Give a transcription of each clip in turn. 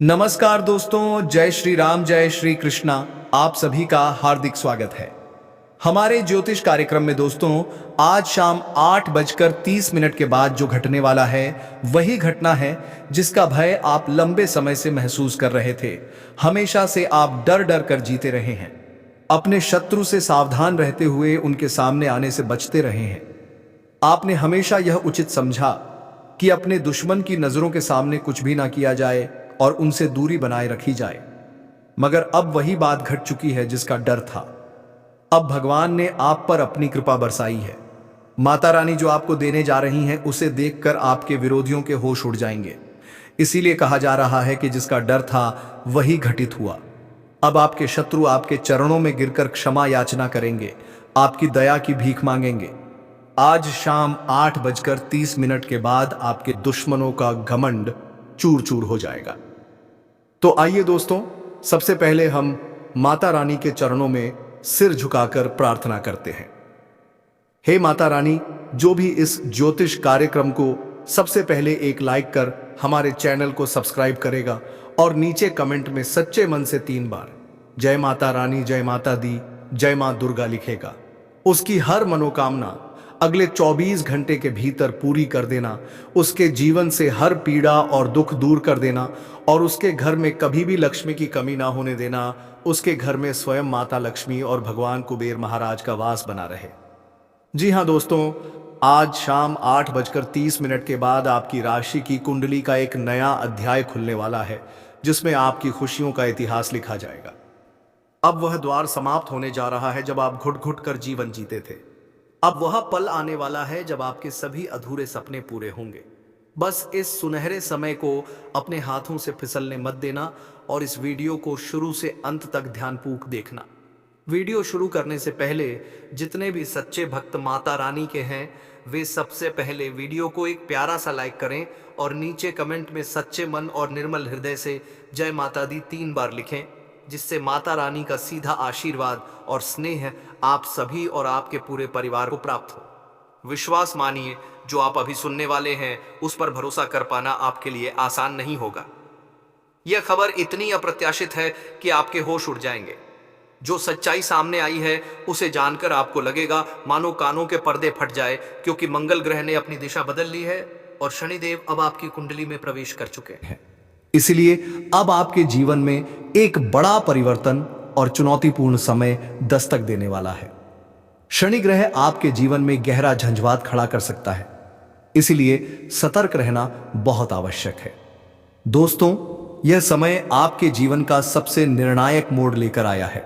नमस्कार दोस्तों, जय श्री राम, जय श्री कृष्णा। आप सभी का हार्दिक स्वागत है हमारे ज्योतिष कार्यक्रम में। दोस्तों, आज शाम 8:30 के बाद जो घटने वाला है वही घटना है जिसका भय आप लंबे समय से महसूस कर रहे थे। हमेशा से आप डर डर कर जीते रहे हैं, अपने शत्रु से सावधान रहते हुए उनके सामने आने से बचते रहे हैं। आपने हमेशा यह उचित समझा कि अपने दुश्मन की नजरों के सामने कुछ भी ना किया जाए और उनसे दूरी बनाए रखी जाए, मगर अब वही बात घट चुकी है जिसका डर था। अब भगवान ने आप पर अपनी कृपा बरसाई है। माता रानी जो आपको देने जा रही हैं उसे देखकर आपके विरोधियों के होश उड़ जाएंगे। इसीलिए कहा जा रहा है कि जिसका डर था वही घटित हुआ। अब आपके शत्रु आपके चरणों में गिरकर क्षमा याचना करेंगे, आपकी दया की भीख मांगेंगे। आज शाम 8:30 के बाद आपके दुश्मनों का घमंड चूर चूर हो जाएगा। तो आइए दोस्तों, सबसे पहले हम माता रानी के चरणों में सिर झुकाकर प्रार्थना करते हैं। हे माता रानी, जो भी इस ज्योतिष कार्यक्रम को सबसे पहले एक लाइक कर हमारे चैनल को सब्सक्राइब करेगा और नीचे कमेंट में सच्चे मन से 3 बार जय माता रानी, जय माता दी, जय मां दुर्गा लिखेगा, उसकी हर मनोकामना अगले 24 घंटे के भीतर पूरी कर देना, उसके जीवन से हर पीड़ा और दुख दूर कर देना और उसके घर में कभी भी लक्ष्मी की कमी ना होने देना। उसके घर में स्वयं माता लक्ष्मी और भगवान कुबेर महाराज का वास बना रहे। जी हाँ दोस्तों, आज शाम 8:30 के बाद आपकी राशि की कुंडली का एक नया अध्याय खुलने वाला है, जिसमें आपकी खुशियों का इतिहास लिखा जाएगा। अब वह द्वार समाप्त होने जा रहा है जब आप घुट घुट कर जीवन जीते थे। अब वह पल आने वाला है जब आपके सभी अधूरे सपने पूरे होंगे। बस इस सुनहरे समय को अपने हाथों से फिसलने मत देना और इस वीडियो को शुरू से अंत तक ध्यानपूर्वक देखना। वीडियो शुरू करने से पहले जितने भी सच्चे भक्त माता रानी के हैं वे सबसे पहले वीडियो को एक प्यारा सा लाइक करें और नीचे कमेंट में सच्चे मन और निर्मल हृदय से जय माता दी 3 बार लिखें, जिससे माता रानी का सीधा आशीर्वाद और स्नेह आप सभी और आपके पूरे परिवार को प्राप्त हो। विश्वास मानिए, जो आप अभी सुनने वाले हैं उस पर भरोसा कर पाना आपके लिए आसान नहीं होगा। यह खबर इतनी अप्रत्याशित है कि आपके होश उड़ जाएंगे। जो सच्चाई सामने आई है उसे जानकर आपको लगेगा मानो कानों के पर्दे फट जाए, क्योंकि मंगल ग्रह ने अपनी दिशा बदल ली है और शनिदेव अब आपकी कुंडली में प्रवेश कर चुके हैं। इसलिए अब आपके जीवन में एक बड़ा परिवर्तन और चुनौतीपूर्ण समय दस्तक देने वाला है। शनि ग्रह आपके जीवन में गहरा झंझावात खड़ा कर सकता है, इसलिए सतर्क रहना बहुत आवश्यक है। दोस्तों, यह समय आपके जीवन का सबसे निर्णायक मोड़ लेकर आया है।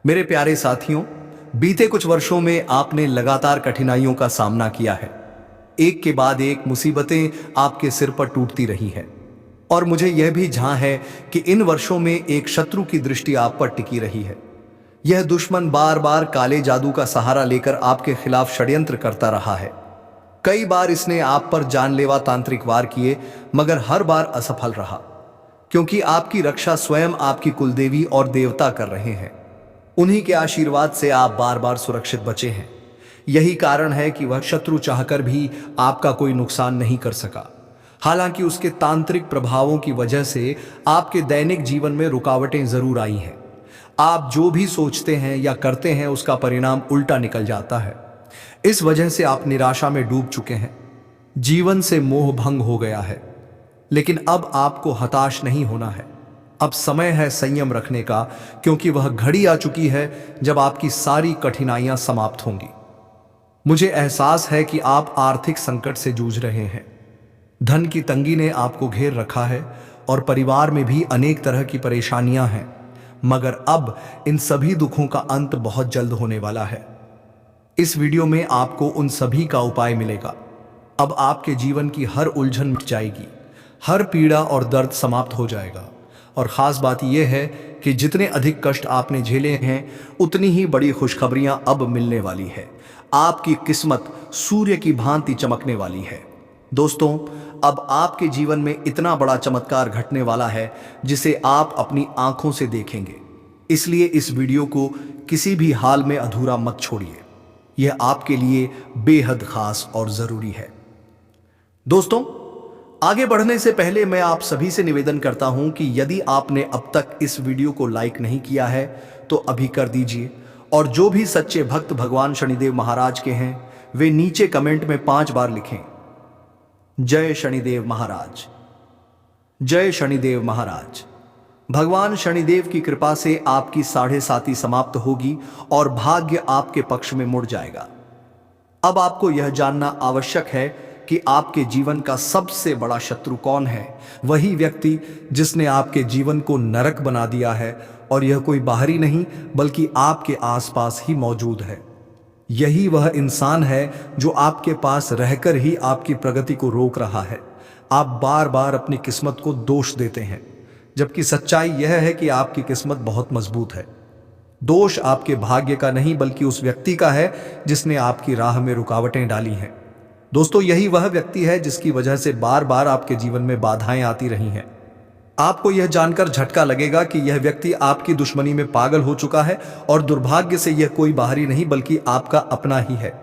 मेरे प्यारे साथियों, बीते कुछ वर्षों में आपने लगातार कठिनाइयों का सामना किया है। एक के बाद एक मुसीबतें आपके सिर पर टूटती रही हैं और मुझे यह भी झां है कि इन वर्षों में एक शत्रु की दृष्टि आप पर टिकी रही है। यह दुश्मन बार बार काले जादू का सहारा लेकर आपके खिलाफ षड्यंत्र करता रहा है। कई बार इसने आप पर जानलेवा तांत्रिक वार किए, मगर हर बार असफल रहा, क्योंकि आपकी रक्षा स्वयं आपकी कुलदेवी और देवता कर रहे हैं। उन्हीं के आशीर्वाद से आप बार बार सुरक्षित बचे हैं। यही कारण है कि वह शत्रु चाहकर भी आपका कोई नुकसान नहीं कर सका। हालांकि उसके तांत्रिक प्रभावों की वजह से आपके दैनिक जीवन में रुकावटें जरूर आई हैं। आप जो भी सोचते हैं या करते हैं उसका परिणाम उल्टा निकल जाता है। इस वजह से आप निराशा में डूब चुके हैं, जीवन से मोह भंग हो गया है। लेकिन अब आपको हताश नहीं होना है। अब समय है संयम रखने का, क्योंकि वह घड़ी आ चुकी है जब आपकी सारी कठिनाइयां समाप्त होंगी। मुझे एहसास है कि आप आर्थिक संकट से जूझ रहे हैं। धन की तंगी ने आपको घेर रखा है और परिवार में भी अनेक तरह की परेशानियां हैं, मगर अब इन सभी दुखों का अंत बहुत जल्द होने वाला है। इस वीडियो में आपको उन सभी का उपाय मिलेगा। अब आपके जीवन की हर उलझन मिट जाएगी, हर पीड़ा और दर्द समाप्त हो जाएगा। और खास बात यह है कि जितने अधिक कष्ट आपने झेले हैं उतनी ही बड़ी खुशखबरियां अब मिलने वाली है। आपकी किस्मत सूर्य की भांति चमकने वाली है। दोस्तों, अब आपके जीवन में इतना बड़ा चमत्कार घटने वाला है जिसे आप अपनी आंखों से देखेंगे। इसलिए इस वीडियो को किसी भी हाल में अधूरा मत छोड़िए। यह आपके लिए बेहद खास और जरूरी है। दोस्तों, आगे बढ़ने से पहले मैं आप सभी से निवेदन करता हूं कि यदि आपने अब तक इस वीडियो को लाइक नहीं किया है तो अभी कर दीजिए, और जो भी सच्चे भक्त भगवान शनिदेव महाराज के हैं वे नीचे कमेंट में 5 बार लिखें, जय शनिदेव महाराज, जय शनिदेव महाराज। भगवान शनिदेव की कृपा से आपकी 7.5 समाप्त होगी और भाग्य आपके पक्ष में मुड़ जाएगा। अब आपको यह जानना आवश्यक है कि आपके जीवन का सबसे बड़ा शत्रु कौन है। वही व्यक्ति जिसने आपके जीवन को नरक बना दिया है, और यह कोई बाहरी नहीं बल्कि आपके आसपास ही मौजूद है। यही वह इंसान है जो आपके पास रहकर ही आपकी प्रगति को रोक रहा है। आप बार बार अपनी किस्मत को दोष देते हैं, जबकि सच्चाई यह है कि आपकी किस्मत बहुत मजबूत है। दोष आपके भाग्य का नहीं बल्कि उस व्यक्ति का है जिसने आपकी राह में रुकावटें डाली हैं। दोस्तों, यही वह व्यक्ति है जिसकी वजह से बार बार आपके जीवन में बाधाएं आती रही हैं। आपको यह जानकर झटका लगेगा कि यह व्यक्ति आपकी दुश्मनी में पागल हो चुका है, और दुर्भाग्य से यह कोई बाहरी नहीं बल्कि आपका अपना ही है।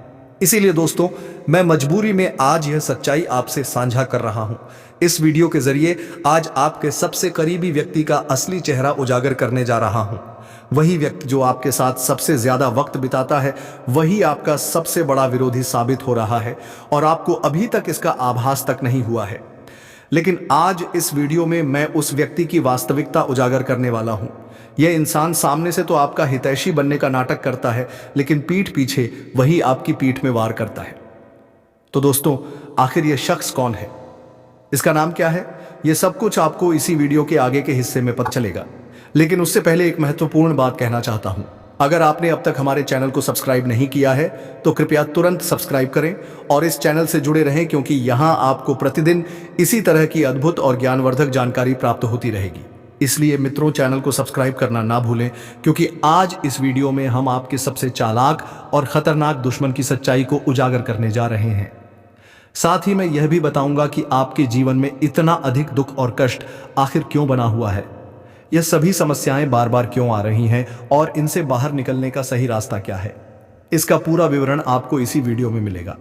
इसीलिए दोस्तों, मैं मजबूरी में आज यह सच्चाई आपसे साझा कर रहा हूं। इस वीडियो के जरिए आज आपके सबसे करीबी व्यक्ति का असली चेहरा उजागर करने जा रहा हूं। वही व्यक्ति जो आपके साथ सबसे ज्यादा वक्त बिताता है, वही आपका सबसे बड़ा विरोधी साबित हो रहा है, और आपको अभी तक इसका आभास तक नहीं हुआ है। लेकिन आज इस वीडियो में मैं उस व्यक्ति की वास्तविकता उजागर करने वाला हूं। यह इंसान सामने से तो आपका हितैषी बनने का नाटक करता है, लेकिन पीठ पीछे वही आपकी पीठ में वार करता है। तो दोस्तों, आखिर यह शख्स कौन है, इसका नाम क्या है, यह सब कुछ आपको इसी वीडियो के आगे के हिस्से में पता चलेगा। लेकिन उससे पहले एक महत्वपूर्ण बात कहना चाहता हूं। अगर आपने अब तक हमारे चैनल को सब्सक्राइब नहीं किया है तो कृपया तुरंत सब्सक्राइब करें और इस चैनल से जुड़े रहें, क्योंकि यहां आपको प्रतिदिन इसी तरह की अद्भुत और ज्ञानवर्धक जानकारी प्राप्त होती रहेगी। इसलिए मित्रों, चैनल को सब्सक्राइब करना ना भूलें, क्योंकि आज इस वीडियो में हम आपके सबसे चालाक और खतरनाक दुश्मन की सच्चाई को उजागर करने जा रहे हैं। साथ ही मैं यह भी बताऊंगा कि आपके जीवन में इतना अधिक दुख और कष्ट आखिर क्यों बना हुआ है, यह सभी समस्याएं बार बार क्यों आ रही हैं, और इनसे बाहर निकलने का सही रास्ता क्या है। इसका पूरा विवरण आपको इसी वीडियो में मिलेगा।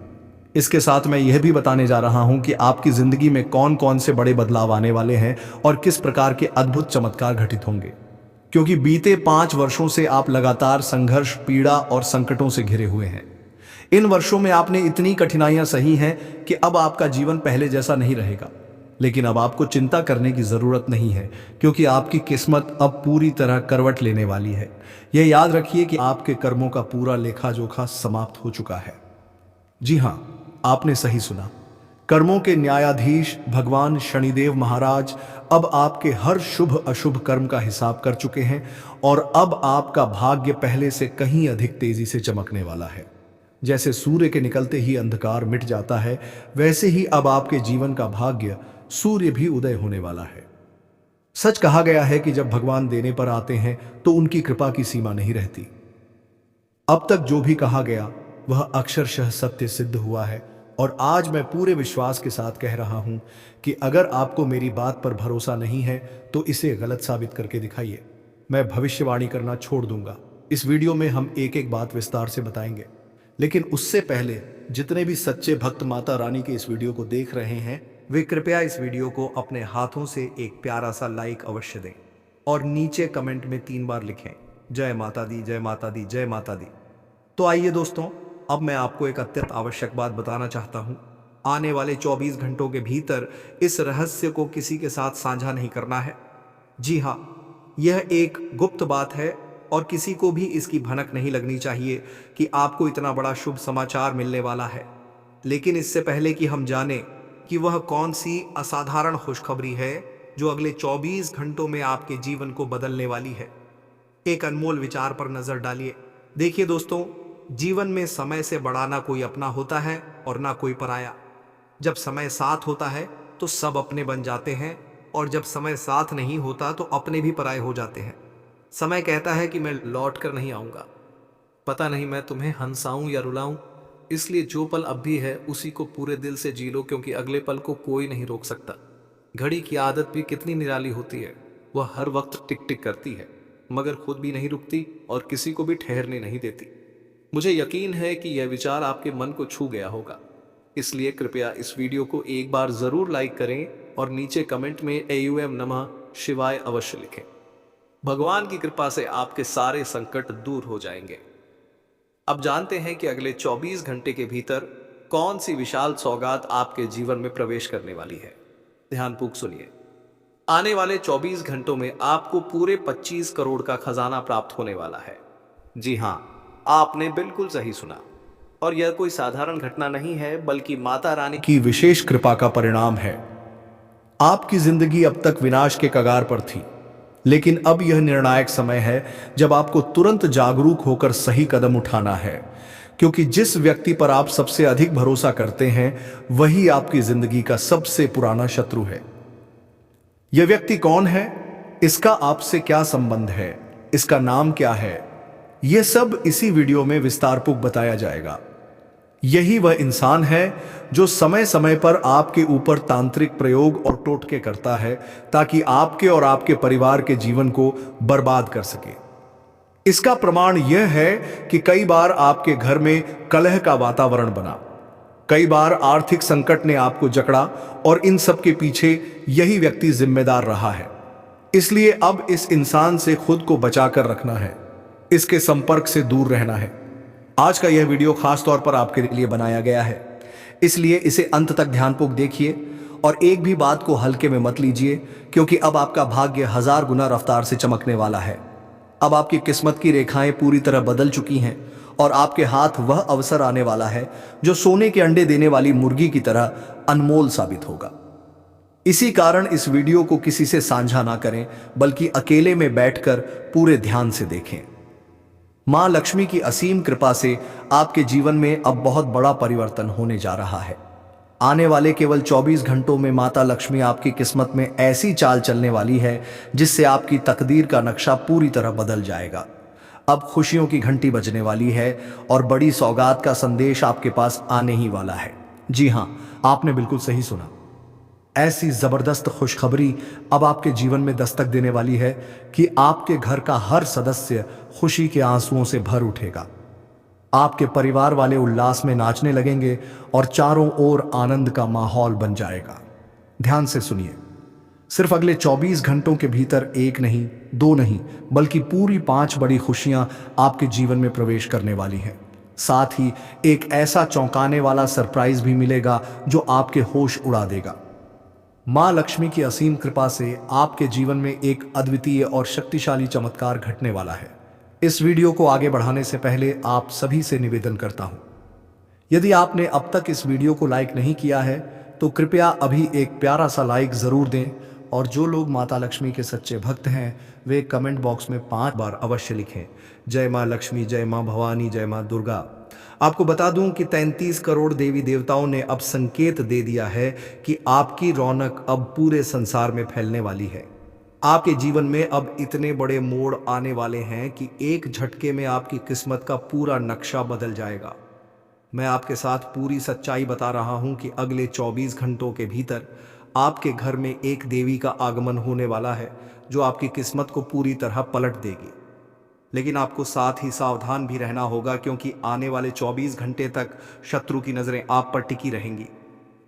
इसके साथ मैं यह भी बताने जा रहा हूं कि आपकी जिंदगी में कौन कौन से बड़े बदलाव आने वाले हैं और किस प्रकार के अद्भुत चमत्कार घटित होंगे, क्योंकि बीते 5 वर्षों से आप लगातार संघर्ष, पीड़ा और संकटों से घिरे हुए हैं। इन वर्षों में आपने इतनी कठिनाइयां सही हैं कि अब आपका जीवन पहले जैसा नहीं रहेगा। लेकिन अब आपको चिंता करने की जरूरत नहीं है, क्योंकि आपकी किस्मत अब पूरी तरह करवट लेने वाली है। यह याद रखिए कि आपके कर्मों का पूरा लेखा जोखा समाप्त हो चुका है। जी हां, आपने सही सुना। कर्मों के न्यायाधीश भगवान शनिदेव महाराज अब आपके हर शुभ अशुभ कर्म का हिसाब कर चुके हैं, और अब आपका भाग्य पहले से कहीं अधिक तेजी से चमकने वाला है। जैसे सूर्य के निकलते ही अंधकार मिट जाता है, वैसे ही अब आपके जीवन का भाग्य सूर्य भी उदय होने वाला है। सच कहा गया है कि जब भगवान देने पर आते हैं तो उनकी कृपा की सीमा नहीं रहती। अब तक जो भी कहा गया वह अक्षरशः सत्य सिद्ध हुआ है, और आज मैं पूरे विश्वास के साथ कह रहा हूं कि अगर आपको मेरी बात पर भरोसा नहीं है तो इसे गलत साबित करके दिखाइए। मैं भविष्यवाणी करना छोड़ दूंगा। इस वीडियो में हम एक एक बात विस्तार से बताएंगे, लेकिन उससे पहले जितने भी सच्चे भक्त माता रानी के इस वीडियो को देख रहे हैं, वे कृपया इस वीडियो को अपने हाथों से एक प्यारा सा लाइक अवश्य दें, और नीचे कमेंट में 3 बार लिखें, जय माता दी, जय माता दी, जय माता दी। तो आइए दोस्तों, अब मैं आपको एक अत्यंत आवश्यक बात बताना चाहता हूं। आने वाले 24 घंटों के भीतर इस रहस्य को किसी के साथ साझा नहीं करना है। जी हाँ, यह एक गुप्त बात है, और किसी को भी इसकी भनक नहीं लगनी चाहिए कि आपको इतना बड़ा शुभ समाचार मिलने वाला है। लेकिन इससे पहले कि हम जाने कि वह कौन सी असाधारण खुशखबरी है जो अगले 24 घंटों में आपके जीवन को बदलने वाली है, एक अनमोल विचार पर नजर डालिए। देखिए दोस्तों, जीवन में समय से बड़ा ना कोई अपना होता है और ना कोई पराया। जब समय साथ होता है तो सब अपने बन जाते हैं, और जब समय साथ नहीं होता तो अपने भी पराये हो जाते हैं। समय कहता है कि मैं लौट कर नहीं आऊंगा, पता नहीं मैं तुम्हें हंसाऊं या रुलाऊं, इसलिए जो पल अब भी है उसी को पूरे दिल से जी लो, क्योंकि अगले पल को कोई नहीं रोक सकता। घड़ी की आदत भी कितनी निराली होती है, वह हर वक्त टिक टिक करती है, मगर खुद भी नहीं रुकती और किसी को भी ठहरने नहीं देती। मुझे यकीन है कि यह विचार आपके मन को छू गया होगा। इसलिए कृपया इस वीडियो को एक बार जरूर लाइक करें और नीचे कमेंट में एयूएम नमः शिवाय अवश्य लिखें। भगवान की कृपा से आपके सारे संकट दूर हो जाएंगे। अब जानते हैं कि अगले 24 घंटे के भीतर कौन सी विशाल सौगात आपके जीवन में प्रवेश करने वाली है। ध्यानपूर्वक सुनिए। आने वाले 24 घंटों में आपको पूरे 25 करोड़ का खजाना प्राप्त होने वाला है। जी हां, आपने बिल्कुल सही सुना। और यह कोई साधारण घटना नहीं है, बल्कि माता रानी की विशेष कृपा का परिणाम है। आपकी जिंदगी अब तक विनाश के कगार पर थी, लेकिन अब यह निर्णायक समय है जब आपको तुरंत जागरूक होकर सही कदम उठाना है, क्योंकि जिस व्यक्ति पर आप सबसे अधिक भरोसा करते हैं वही आपकी जिंदगी का सबसे पुराना शत्रु है। यह व्यक्ति कौन है, इसका आपसे क्या संबंध है, इसका नाम क्या है, यह सब इसी वीडियो में विस्तारपूर्वक बताया जाएगा। यही वह इंसान है जो समय समय पर आपके ऊपर तांत्रिक प्रयोग और टोटके करता है ताकि आपके और आपके परिवार के जीवन को बर्बाद कर सके। इसका प्रमाण यह है कि कई बार आपके घर में कलह का वातावरण बना, कई बार आर्थिक संकट ने आपको जकड़ा और इन सब के पीछे यही व्यक्ति जिम्मेदार रहा है। इसलिए अब इस इंसान से खुद को बचाकर रखना है, इसके संपर्क से दूर रहना है। आज का यह वीडियो खास तौर पर आपके लिए बनाया गया है, इसलिए इसे अंत तक ध्यानपूर्वक देखिए और एक भी बात को हल्के में मत लीजिए, क्योंकि अब आपका भाग्य 1000 गुना रफ्तार से चमकने वाला है। अब आपकी किस्मत की रेखाएं पूरी तरह बदल चुकी हैं और आपके हाथ वह अवसर आने वाला है जो सोने के अंडे देने वाली मुर्गी की तरह अनमोल साबित होगा। इसी कारण इस वीडियो को किसी से साझा ना करें, बल्कि अकेले में बैठकर पूरे ध्यान से देखें। मां लक्ष्मी की असीम कृपा से आपके जीवन में अब बहुत बड़ा परिवर्तन होने जा रहा है। आने वाले केवल 24 घंटों में माता लक्ष्मी आपकी किस्मत में ऐसी चाल चलने वाली है जिससे आपकी तकदीर का नक्शा पूरी तरह बदल जाएगा। अब खुशियों की घंटी बजने वाली है और बड़ी सौगात का संदेश आपके पास आने ही वाला है। जी हां, आपने बिल्कुल सही सुना। ऐसी जबरदस्त खुशखबरी अब आपके जीवन में दस्तक देने वाली है कि आपके घर का हर सदस्य खुशी के आंसुओं से भर उठेगा। आपके परिवार वाले उल्लास में नाचने लगेंगे और चारों ओर आनंद का माहौल बन जाएगा। ध्यान से सुनिए, सिर्फ अगले 24 घंटों के भीतर एक नहीं, दो नहीं, बल्कि पूरी 5 बड़ी खुशियां आपके जीवन में प्रवेश करने वाली हैं। साथ ही एक ऐसा चौंकाने वाला सरप्राइज भी मिलेगा जो आपके होश उड़ा देगा। मां लक्ष्मी की असीम कृपा से आपके जीवन में एक अद्वितीय और शक्तिशाली चमत्कार घटने वाला है। इस वीडियो को आगे बढ़ाने से पहले आप सभी से निवेदन करता हूं, यदि आपने अब तक इस वीडियो को लाइक नहीं किया है तो कृपया अभी एक प्यारा सा लाइक जरूर दें, और जो लोग माता लक्ष्मी के सच्चे भक्त हैं वे कमेंट बॉक्स में 5 बार अवश्य लिखें, जय मां लक्ष्मी, जय मां भवानी, जय मां दुर्गा। आपको बता दूं कि 33 करोड़ देवी देवताओं ने अब संकेत दे दिया है कि आपकी रौनक अब पूरे संसार में फैलने वाली है। आपके जीवन में अब इतने बड़े मोड़ आने वाले हैं कि एक झटके में आपकी किस्मत का पूरा नक्शा बदल जाएगा। मैं आपके साथ पूरी सच्चाई बता रहा हूं कि अगले 24 घंटों के भीतर आपके घर में एक देवी का आगमन होने वाला है जो आपकी किस्मत को पूरी तरह पलट देगी। लेकिन आपको साथ ही सावधान भी रहना होगा, क्योंकि आने वाले 24 घंटे तक शत्रु की नजरें आप पर टिकी रहेंगी।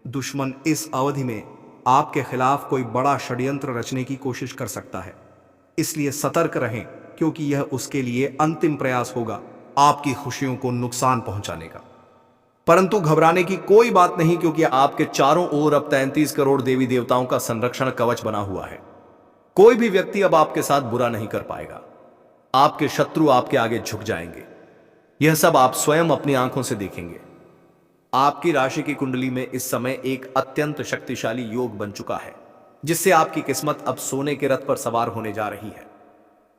दुश्मन इस अवधि में आपके खिलाफ कोई बड़ा षड्यंत्र रचने की कोशिश कर सकता है, इसलिए सतर्क रहें, क्योंकि यह उसके लिए अंतिम प्रयास होगा आपकी खुशियों को नुकसान पहुंचाने का। परंतु घबराने की कोई बात नहीं, क्योंकि आपके चारों ओर अब 33 करोड़ देवी देवताओं का संरक्षण कवच बना हुआ है। कोई भी व्यक्ति अब आपके साथ बुरा नहीं कर पाएगा। आपके शत्रु आपके आगे झुक जाएंगे। यह सब आप स्वयं अपनी आंखों से देखेंगे। आपकी राशि की कुंडली में इस समय एक अत्यंत शक्तिशाली योग बन चुका है, जिससे आपकी किस्मत अब सोने के रथ पर सवार होने जा रही है।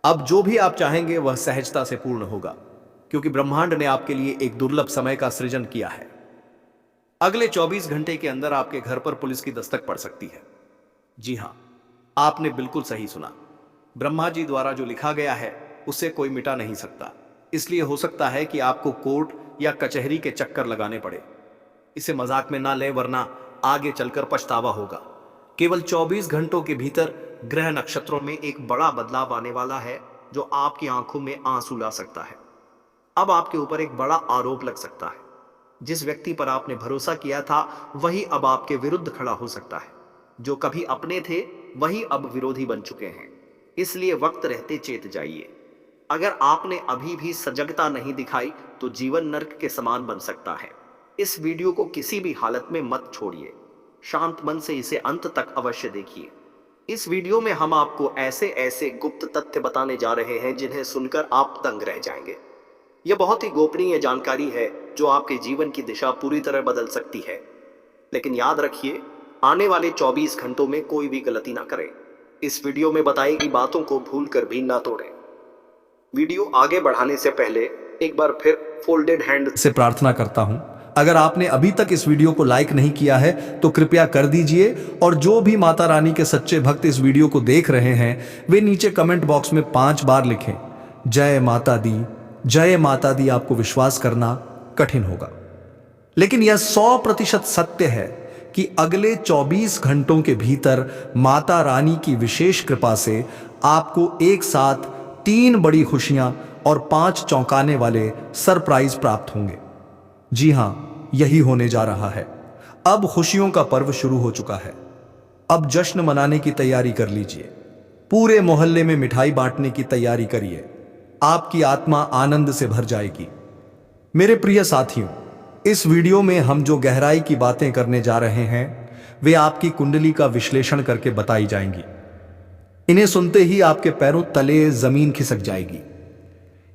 अब जो भी आप चाहेंगे वह सहजता से पूर्ण होगा, क्योंकि ब्रह्मांड ने आपके लिए एक दुर्लभ समय का सृजन किया है। अगले 24 घंटे के अंदर आपके घर पर पुलिस की दस्तक पड़ सकती है। जी हां, आपने बिल्कुल सही सुना। ब्रह्मा जी द्वारा जो लिखा गया है उसे कोई मिटा नहीं सकता, इसलिए हो सकता है कि आपको कोर्ट या कचहरी के चक्कर लगाने पड़े। इसे मजाक में ना लें, वरना आगे चलकर पछतावा होगा। केवल 24 घंटों के भीतर ग्रह नक्षत्रों में एक बड़ा बदलाव आने वाला है जो आपकी आंखों में आंसू ला सकता है। अब आपके ऊपर एक बड़ा आरोप लग सकता है। जिस व्यक्ति पर आपने भरोसा किया था वही अब आपके विरुद्ध खड़ा हो सकता है। जो कभी अपने थे वही अब विरोधी बन चुके हैं। इसलिए वक्त रहते चेत जाइए। अगर आपने अभी भी सजगता नहीं दिखाई तो जीवन नर्क के समान बन सकता है। इस वीडियो को किसी भी हालत में मत छोड़िए। शांत मन से इसे अंत तक अवश्य देखिए। इस वीडियो में हम आपको ऐसे ऐसे गुप्त तथ्य बताने जा रहे हैं जिन्हें सुनकर आप दंग रह जाएंगे। यह बहुत ही गोपनीय जानकारी है जो आपके जीवन की दिशा पूरी तरह बदल सकती है। लेकिन याद रखिए, आने वाले 24 घंटों में कोई भी गलती ना करें। इस वीडियो में बताई गई बातों को भूल कर भी ना तोड़ें। वीडियो आगे बढ़ाने से पहले एक बार फिर फोल्डेड हैंड से प्रार्थना करता हूं, अगर आपने अभी तक इस वीडियो को लाइक नहीं किया है तो कृपया कर दीजिए, और जो भी माता रानी के सच्चे भक्त इस वीडियो को देख रहे हैं वे नीचे कमेंट बॉक्स में 5 बार लिखें, जय माता दी, जय माता दी। आपको विश्वास करना कठिन होगा, लेकिन यह 100% सत्य है कि अगले 24 घंटों के भीतर माता रानी की विशेष कृपा से आपको एक साथ 3 बड़ी खुशियां और 5 चौंकाने वाले सरप्राइज प्राप्त होंगे। जी हां, यही होने जा रहा है। अब खुशियों का पर्व शुरू हो चुका है। अब जश्न मनाने की तैयारी कर लीजिए। पूरे मोहल्ले में मिठाई बांटने की तैयारी करिए। आपकी आत्मा आनंद से भर जाएगी। मेरे प्रिय साथियों, इस वीडियो में हम जो गहराई की बातें करने जा रहे हैं वे आपकी कुंडली का विश्लेषण करके बताई जाएंगी। इन्हें सुनते ही आपके पैरों तले जमीन खिसक जाएगी।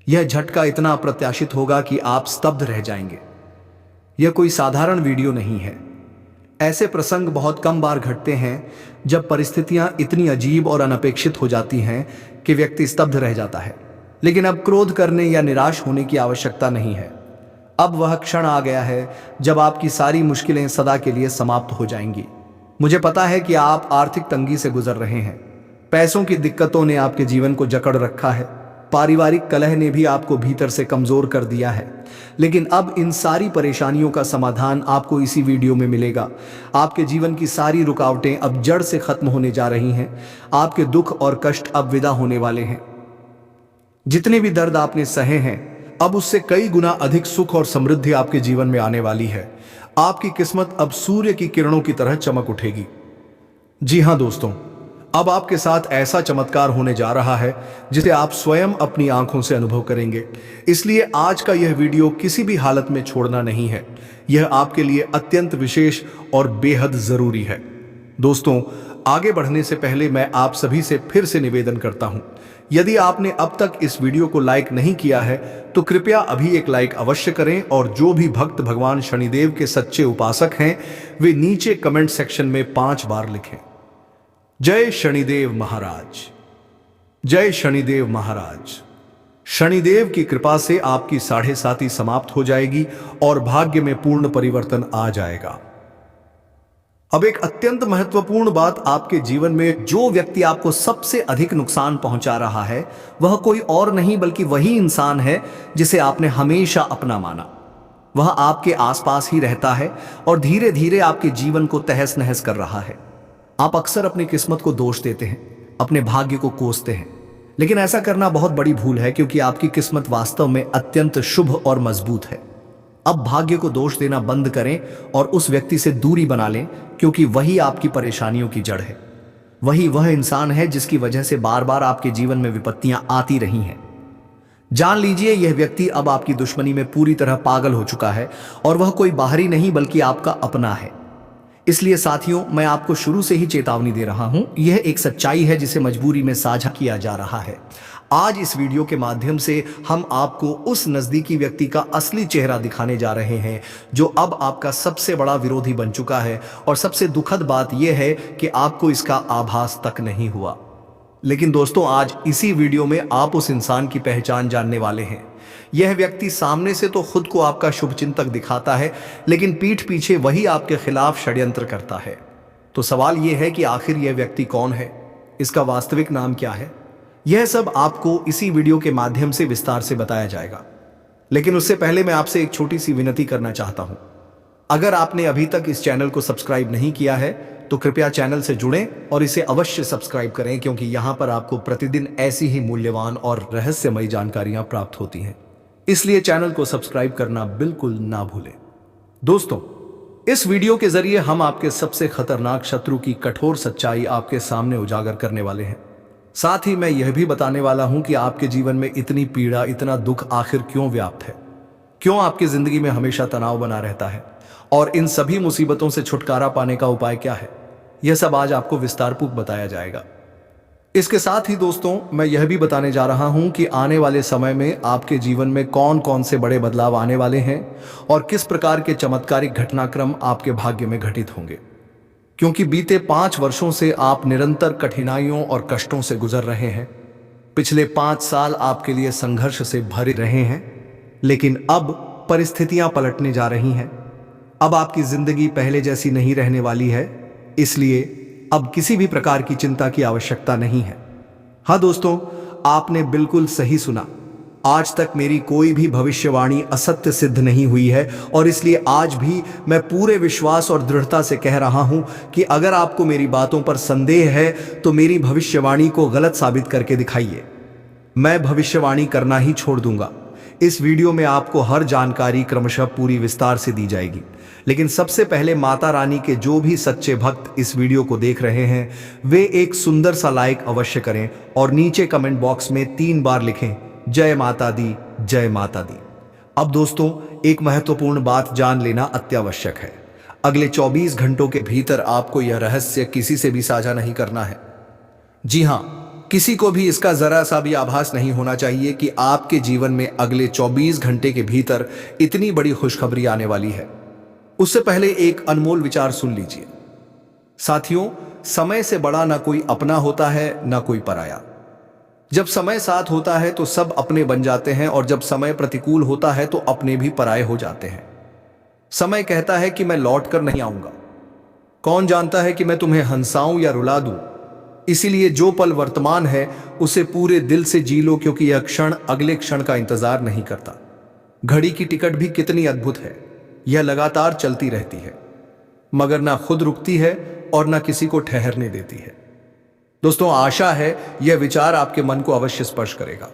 यह झटका इतना अप्रत्याशित होगा कि आप स्तब्ध रह जाएंगे। यह कोई साधारण वीडियो नहीं है। ऐसे प्रसंग बहुत कम बार घटते हैं जब परिस्थितियां इतनी अजीब और अनपेक्षित हो जाती हैं कि व्यक्ति स्तब्ध रह जाता है। लेकिन अब क्रोध करने या निराश होने की आवश्यकता नहीं है। अब वह क्षण आ गया है जब आपकी सारी मुश्किलें सदा के लिए समाप्त हो जाएंगी। मुझे पता है कि आप आर्थिक तंगी से गुजर रहे हैं। पैसों की दिक्कतों ने आपके जीवन को जकड़ रखा है। पारिवारिक कलह ने भी आपको भीतर से कमजोर कर दिया है। लेकिन अब इन सारी परेशानियों का समाधान आपको इसी वीडियो में मिलेगा। आपके जीवन की सारी रुकावटें अब जड़ से खत्म होने जा रही हैं। आपके दुख और कष्ट अब विदा होने वाले हैं। जितने भी दर्द आपने सहे हैं, अब उससे कई गुना अधिक सुख और समृद्धि आपके जीवन में आने वाली है। आपकी किस्मत अब सूर्य की किरणों की तरह चमक उठेगी। जी हां दोस्तों, अब आपके साथ ऐसा चमत्कार होने जा रहा है जिसे आप स्वयं अपनी आंखों से अनुभव करेंगे। इसलिए आज का यह वीडियो किसी भी हालत में छोड़ना नहीं है। यह आपके लिए अत्यंत विशेष और बेहद जरूरी है। दोस्तों, आगे बढ़ने से पहले मैं आप सभी से फिर से निवेदन करता हूं, यदि आपने अब तक इस वीडियो को लाइक नहीं किया है तो कृपया अभी एक लाइक अवश्य करें, और जो भी भक्त भगवान शनिदेव के सच्चे उपासक हैं वे नीचे कमेंट सेक्शन में 5 बार लिखें, जय शनिदेव महाराज, जय शनिदेव महाराज। शनिदेव की कृपा से आपकी 7.5 समाप्त हो जाएगी और भाग्य में पूर्ण परिवर्तन आ जाएगा। अब एक अत्यंत महत्वपूर्ण बात, आपके जीवन में जो व्यक्ति आपको सबसे अधिक नुकसान पहुंचा रहा है वह कोई और नहीं बल्कि वही इंसान है जिसे आपने हमेशा अपना माना। वह आपके आसपास ही रहता है और धीरे धीरे आपके जीवन को तहस नहस कर रहा है। आप अक्सर अपनी किस्मत को दोष देते हैं, अपने भाग्य को कोसते हैं, लेकिन ऐसा करना बहुत बड़ी भूल है क्योंकि आपकी किस्मत वास्तव में अत्यंत शुभ और मजबूत है। अब भाग्य को दोष देना बंद करें और उस व्यक्ति से दूरी बना लें, क्योंकि वही आपकी परेशानियों की जड़ है। वही वह इंसान है जिसकी वजह से बार बार आपके जीवन में विपत्तियां आती रही हैं। जान लीजिए, यह व्यक्ति अब आपकी दुश्मनी में पूरी तरह पागल हो चुका है और वह कोई बाहरी नहीं बल्कि आपका अपना है। इसलिए साथियों, मैं आपको शुरू से ही चेतावनी दे रहा हूं। यह एक सच्चाई है जिसे मजबूरी में साझा किया जा रहा है। आज इस वीडियो के माध्यम से हम आपको उस नजदीकी व्यक्ति का असली चेहरा दिखाने जा रहे हैं जो अब आपका सबसे बड़ा विरोधी बन चुका है। और सबसे दुखद बात यह है कि आपको इसका आभास तक नहीं हुआ। लेकिन दोस्तों, आज इसी वीडियो में आप उस इंसान की पहचान जानने वाले हैं। यह व्यक्ति सामने से तो खुद को आपका शुभचिंतक दिखाता है, लेकिन पीठ पीछे वही आपके खिलाफ षड्यंत्र करता है। तो सवाल यह है कि आखिर यह व्यक्ति कौन है, इसका वास्तविक नाम क्या है? यह सब आपको इसी वीडियो के माध्यम से विस्तार से बताया जाएगा। लेकिन उससे पहले मैं आपसे एक छोटी सी विनती करना चाहता हूं। अगर आपने अभी तक इस चैनल को सब्सक्राइब नहीं किया है तो कृपया चैनल से जुड़ें और इसे अवश्य सब्सक्राइब करें, क्योंकि यहां पर आपको प्रतिदिन ऐसी ही मूल्यवान और रहस्यमयी जानकारियां प्राप्त होती हैं। इसलिए चैनल को सब्सक्राइब करना बिल्कुल ना भूलें। दोस्तों, इस वीडियो के जरिए हम आपके सबसे खतरनाक शत्रु की कठोर सच्चाई आपके सामने उजागर करने वाले हैं। साथ ही मैं यह भी बताने वाला हूं कि आपके जीवन में इतनी पीड़ा, इतना दुख आखिर क्यों व्याप्त है, क्यों आपकी जिंदगी में हमेशा तनाव बना रहता है और इन सभी मुसीबतों से छुटकारा पाने का उपाय क्या है, यह सब आज आपको विस्तारपूर्वक बताया जाएगा। इसके साथ ही दोस्तों, मैं यह भी बताने जा रहा हूं कि आने वाले समय में आपके जीवन में कौन कौन से बड़े बदलाव आने वाले हैं और किस प्रकार के चमत्कारिक घटनाक्रम आपके भाग्य में घटित होंगे, क्योंकि बीते 5 वर्षों से आप निरंतर कठिनाइयों और कष्टों से गुजर रहे हैं। पिछले 5 साल आपके लिए संघर्ष से भरे रहे हैं, लेकिन अब परिस्थितियां पलटने जा रही हैं। अब आपकी जिंदगी पहले जैसी नहीं रहने वाली है, इसलिए अब किसी भी प्रकार की चिंता की आवश्यकता नहीं है। हाँ दोस्तों, आपने बिल्कुल सही सुना। आज तक मेरी कोई भी भविष्यवाणी असत्य सिद्ध नहीं हुई है और इसलिए आज भी मैं पूरे विश्वास और दृढ़ता से कह रहा हूं कि अगर आपको मेरी बातों पर संदेह है तो मेरी भविष्यवाणी को गलत साबित करके दिखाइए। मैं भविष्यवाणी करना ही छोड़ दूंगा। इस वीडियो में आपको हर जानकारी क्रमशः पूरी विस्तार से दी जाएगी, लेकिन सबसे पहले माता रानी के जो भी सच्चे भक्त इस वीडियो को देख रहे हैं वे एक सुंदर सा लाइक अवश्य करें और नीचे कमेंट बॉक्स में 3 बार लिखें, जय माता दी, जय माता दी। अब दोस्तों, एक महत्वपूर्ण बात जान लेना अत्यावश्यक है। अगले 24 घंटों के भीतर आपको यह रहस्य किसी से भी साझा नहीं करना है। जी हाँ, किसी को भी इसका जरा सा भी आभास नहीं होना चाहिए कि आपके जीवन में अगले 24 घंटे के भीतर इतनी बड़ी खुशखबरी आने वाली है। उससे पहले एक अनमोल विचार सुन लीजिए। साथियों, समय से बड़ा ना कोई अपना होता है ना कोई पराया। जब समय साथ होता है तो सब अपने बन जाते हैं और जब समय प्रतिकूल होता है तो अपने भी पराये हो जाते हैं। समय कहता है कि मैं लौट कर नहीं आऊंगा। कौन जानता है कि मैं तुम्हें हंसाऊं या रुला दूं। इसीलिए जो पल वर्तमान है उसे पूरे दिल से जी लो, क्योंकि यह क्षण अगले क्षण का इंतजार नहीं करता। घड़ी की टिकट भी कितनी अद्भुत है, यह लगातार चलती रहती है मगर ना खुद रुकती है और ना किसी को ठहरने देती है। दोस्तों, आशा है यह विचार आपके मन को अवश्य स्पर्श करेगा,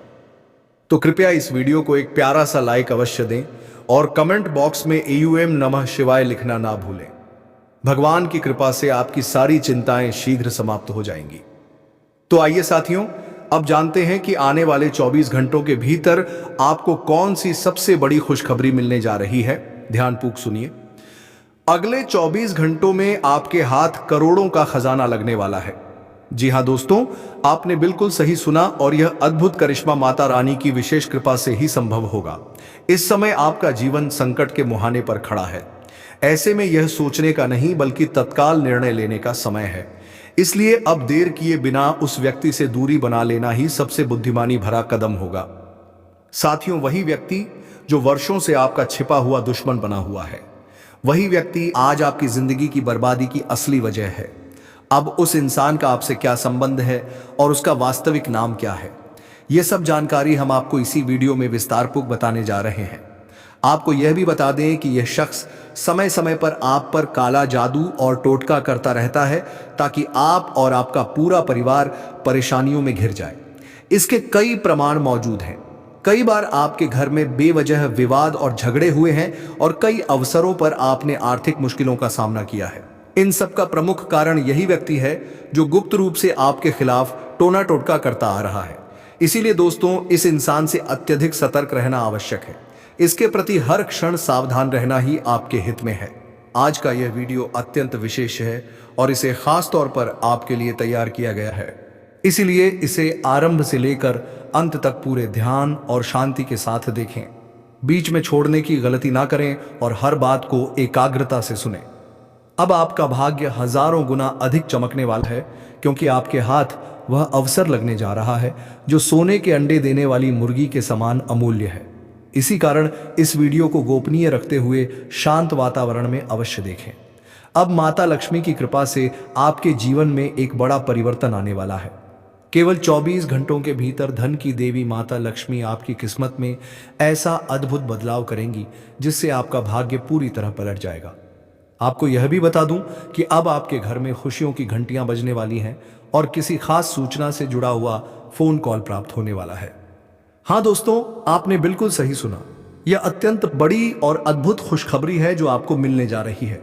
तो कृपया इस वीडियो को एक प्यारा सा लाइक अवश्य दें और कमेंट बॉक्स में AUM नमः शिवाय लिखना ना भूलें। भगवान की कृपा से आपकी सारी चिंताएं शीघ्र समाप्त हो जाएंगी। तो आइए साथियों, अब जानते हैं कि आने वाले 24 घंटों के भीतर आपको कौन सी सबसे बड़ी खुशखबरी मिलने जा रही है। ध्यानपूर्वक सुनिए। अगले 24 घंटों में आपके हाथ करोड़ों का खजाना लगने वाला है। जी हां दोस्तों, आपने बिल्कुल सही सुना और यह अद्भुत करिश्मा माता रानी की विशेष कृपा से ही संभव होगा। इस समय आपका जीवन संकट के मुहाने पर खड़ा है। ऐसे में यह सोचने का नहीं बल्कि तत्काल निर्णय लेने का समय है। इसलिए अब देर किए बिना उस व्यक्ति से दूरी बना लेना ही सबसे बुद्धिमानी भरा कदम होगा। साथियों, वही व्यक्ति जो वर्षों से आपका छिपा हुआ दुश्मन बना हुआ है, वही व्यक्ति आज आपकी जिंदगी की बर्बादी की असली वजह है। अब उस इंसान का आपसे क्या संबंध है और उसका वास्तविक नाम क्या है, यह सब जानकारी हम आपको इसी वीडियो में विस्तारपूर्वक बताने जा रहे हैं। आपको यह भी बता दें कि यह शख्स समय समय पर आप पर काला जादू और टोटका करता रहता है ताकि आप और आपका पूरा परिवार परेशानियों में घिर जाए। इसके कई प्रमाण मौजूद हैं। कई बार आपके घर में बेवजह विवाद और झगड़े हुए हैं और कई अवसरों पर आपने आर्थिक मुश्किलों का सामना किया है। इन सब का प्रमुख कारण यही व्यक्ति है जो गुप्त रूप से आपके खिलाफ टोना टोटका करता आ रहा है। इसीलिए दोस्तों, इस इंसान से अत्यधिक सतर्क रहना आवश्यक है। इसके प्रति हर क्षण सावधान रहना ही आपके हित में है। आज का यह वीडियो अत्यंत विशेष है और इसे खास तौर पर आपके लिए तैयार किया गया है। इसीलिए इसे आरंभ से लेकर अंत तक पूरे ध्यान और शांति के साथ देखें। बीच में छोड़ने की गलती ना करें और हर बात को एकाग्रता से सुनें। अब आपका भाग्य हजारों गुना अधिक चमकने वाला है, क्योंकि आपके हाथ वह अवसर लगने जा रहा है जो सोने के अंडे देने वाली मुर्गी के समान अमूल्य है। इसी कारण इस वीडियो को गोपनीय रखते हुए शांत वातावरण में अवश्य देखें। अब माता लक्ष्मी की कृपा से आपके जीवन में एक बड़ा परिवर्तन आने वाला है। केवल 24 घंटों के भीतर धन की देवी माता लक्ष्मी आपकी किस्मत में ऐसा अद्भुत बदलाव करेंगी जिससे आपका भाग्य पूरी तरह पलट जाएगा। आपको यह भी बता दूं कि अब आपके घर में खुशियों की घंटियां बजने वाली हैं और किसी खास सूचना से जुड़ा हुआ फोन कॉल प्राप्त होने वाला है। हाँ दोस्तों, आपने बिल्कुल सही सुना। यह अत्यंत बड़ी और अद्भुत खुशखबरी है जो आपको मिलने जा रही है।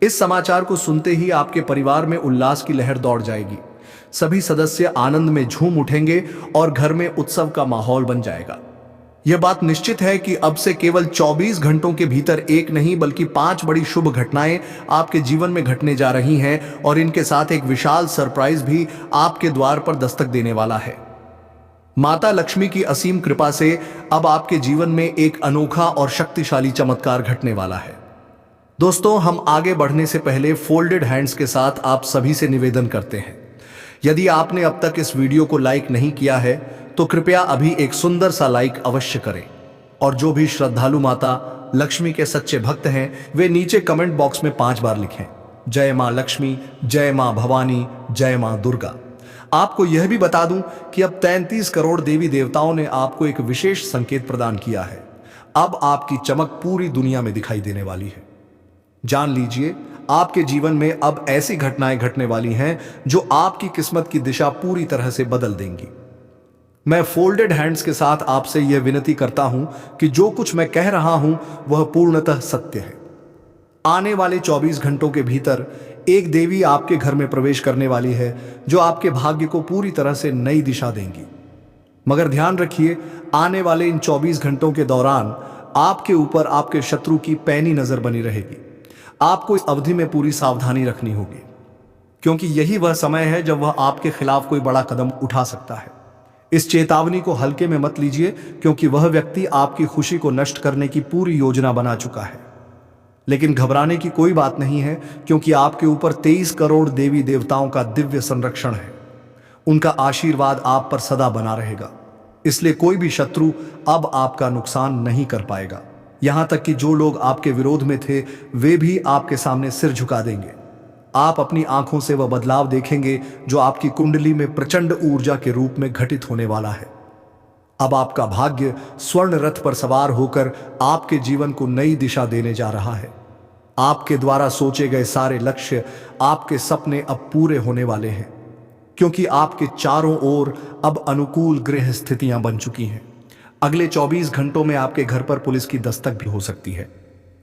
इस समाचार को सुनते ही आपके परिवार में उल्लास की लहर दौड़ जाएगी। सभी सदस्य आनंद में झूम उठेंगे और घर में उत्सव का माहौल बन जाएगा। यह बात निश्चित है कि अब से केवल 24 घंटों के भीतर एक नहीं बल्कि 5 बड़ी शुभ घटनाएं आपके जीवन में घटने जा रही हैं और इनके साथ एक विशाल सरप्राइज भी आपके द्वार पर दस्तक देने वाला है। माता लक्ष्मी की असीम कृपा से अब आपके जीवन में एक अनोखा और शक्तिशाली चमत्कार घटने वाला है। दोस्तों, हम आगे बढ़ने से पहले फोल्डेड हैंड्स के साथ आप सभी से निवेदन करते हैं, यदि आपने अब तक इस वीडियो को लाइक नहीं किया है तो कृपया अभी एक सुंदर सा लाइक अवश्य करें। और जो भी श्रद्धालु माता लक्ष्मी के सच्चे भक्त हैं वे नीचे कमेंट बॉक्स में 5 बार लिखें, जय मां लक्ष्मी, जय मां भवानी, जय मां दुर्गा। आपको यह भी बता दूं कि अब 33 करोड़ देवी देवताओं ने आपको एक विशेष संकेत प्रदान किया है। अब आपकी चमक पूरी दुनिया में दिखाई देने वाली है। जान लीजिए, आपके जीवन में अब ऐसी घटनाएं घटने वाली हैं जो आपकी किस्मत की दिशा पूरी तरह से बदल देंगी। मैं फोल्डेड हैंड्स के साथ आपसे यह विनती करता हूं कि जो कुछ मैं कह रहा हूं वह पूर्णतः सत्य है। आने वाले 24 घंटों के भीतर एक देवी आपके घर में प्रवेश करने वाली है जो आपके भाग्य को पूरी तरह से नई दिशा देंगी। मगर ध्यान रखिए, आने वाले इन 24 घंटों के दौरान आपके ऊपर आपके शत्रु की पैनी नजर बनी रहेगी। आपको इस अवधि में पूरी सावधानी रखनी होगी, क्योंकि यही वह समय है जब वह आपके खिलाफ कोई बड़ा कदम उठा सकता है। इस चेतावनी को हल्के में मत लीजिए, क्योंकि वह व्यक्ति आपकी खुशी को नष्ट करने की पूरी योजना बना चुका है। लेकिन घबराने की कोई बात नहीं है, क्योंकि आपके ऊपर 23 करोड़ देवी देवताओं का दिव्य संरक्षण है। उनका आशीर्वाद आप पर सदा बना रहेगा, इसलिए कोई भी शत्रु अब आपका नुकसान नहीं कर पाएगा। यहां तक कि जो लोग आपके विरोध में थे वे भी आपके सामने सिर झुका देंगे। आप अपनी आंखों से वह बदलाव देखेंगे जो आपकी कुंडली में प्रचंड ऊर्जा के रूप में घटित होने वाला है। अब आपका भाग्य स्वर्ण रथ पर सवार होकर आपके जीवन को नई दिशा देने जा रहा है। आपके द्वारा सोचे गए सारे लक्ष्य, आपके सपने अब पूरे होने वाले हैं, क्योंकि आपके चारों ओर अब अनुकूल ग्रह स्थितियां बन चुकी हैं। अगले 24 घंटों में आपके घर पर पुलिस की दस्तक भी हो सकती है।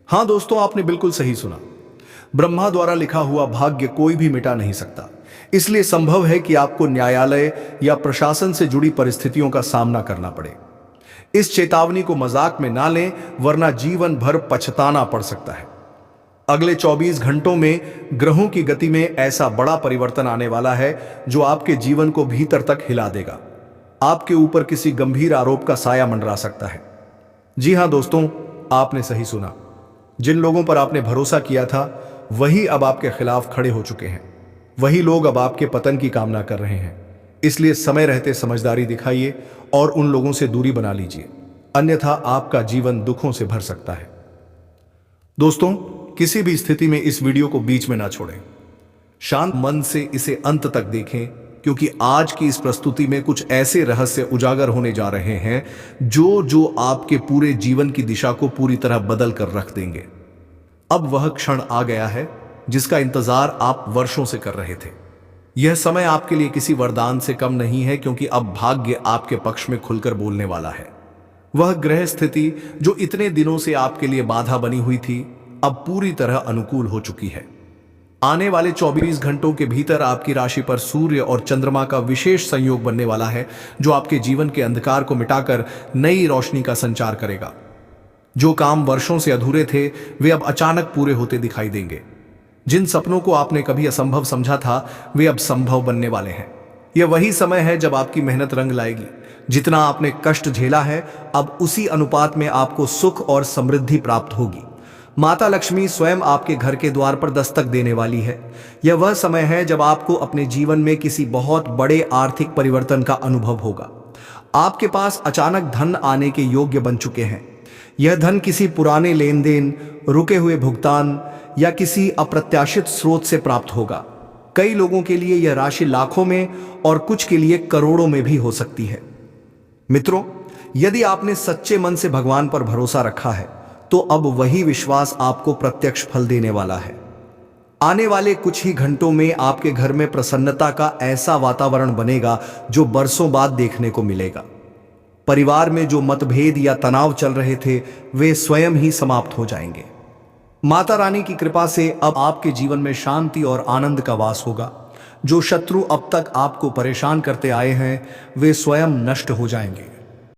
हां दोस्तों, आपने बिल्कुल सही सुना। ब्रह्मा द्वारा लिखा हुआ भाग्य कोई भी मिटा नहीं सकता, इसलिए संभव है कि आपको न्यायालय या प्रशासन से जुड़ी परिस्थितियों का सामना करना पड़े। इस चेतावनी को मजाक में ना लें, वरना जीवन भर पछताना पड़ सकता है। अगले 24 घंटों में ग्रहों की गति में ऐसा बड़ा परिवर्तन आने वाला है जो आपके जीवन को भीतर तक हिला देगा। आपके ऊपर किसी गंभीर आरोप का साया मंडरा सकता है। जी हां दोस्तों, आपने सही सुना। जिन लोगों पर आपने भरोसा किया था वही अब आपके खिलाफ खड़े हो चुके हैं। वही लोग अब आपके पतन की कामना कर रहे हैं। इसलिए समय रहते समझदारी दिखाइए और उन लोगों से दूरी बना लीजिए, अन्यथा आपका जीवन दुखों से भर सकता है। दोस्तों, किसी भी स्थिति में इस वीडियो को बीच में ना छोड़ें। शांत मन से इसे अंत तक देखें, क्योंकि आज की इस प्रस्तुति में कुछ ऐसे रहस्य उजागर होने जा रहे हैं जो आपके पूरे जीवन की दिशा को पूरी तरह बदल कर रख देंगे। अब वह क्षण आ गया है जिसका इंतजार आप वर्षों से कर रहे थे। यह समय आपके लिए किसी वरदान से कम नहीं है, क्योंकि अब भाग्य आपके पक्ष में खुलकर बोलने वाला है। वह ग्रह स्थिति जो इतने दिनों से आपके लिए बाधा बनी हुई थी, अब पूरी तरह अनुकूल हो चुकी है। आने वाले 24 घंटों के भीतर आपकी राशि पर सूर्य और चंद्रमा का विशेष संयोग बनने वाला है, जो आपके जीवन के अंधकार को मिटाकर नई रोशनी का संचार करेगा। जो काम वर्षों से अधूरे थे वे अब अचानक पूरे होते दिखाई देंगे। जिन सपनों को आपने कभी असंभव समझा था वे अब संभव बनने वाले हैं। यह वही समय है जब आपकी मेहनत रंग लाएगी। जितना आपने कष्ट झेला है, अब उसी अनुपात में आपको सुख और समृद्धि प्राप्त होगी। माता लक्ष्मी स्वयं आपके घर के द्वार पर दस्तक देने वाली है। यह वह समय है जब आपको अपने जीवन में किसी बहुत बड़े आर्थिक परिवर्तन का अनुभव होगा। आपके पास अचानक धन आने के योग्य बन चुके हैं। यह धन किसी पुराने लेन देन, रुके हुए भुगतान या किसी अप्रत्याशित स्रोत से प्राप्त होगा। कई लोगों के लिए यह राशि लाखों में और कुछ के लिए करोड़ों में भी हो सकती है। मित्रों, यदि आपने सच्चे मन से भगवान पर भरोसा रखा है तो अब वही विश्वास आपको प्रत्यक्ष फल देने वाला है। आने वाले कुछ ही घंटों में आपके घर में प्रसन्नता का ऐसा वातावरण बनेगा जो बरसों बाद देखने को मिलेगा। परिवार में जो मतभेद या तनाव चल रहे थे वे स्वयं ही समाप्त हो जाएंगे। माता रानी की कृपा से अब आपके जीवन में शांति और आनंद का वास होगा। जो शत्रु अब तक आपको परेशान करते आए हैं वे स्वयं नष्ट हो जाएंगे।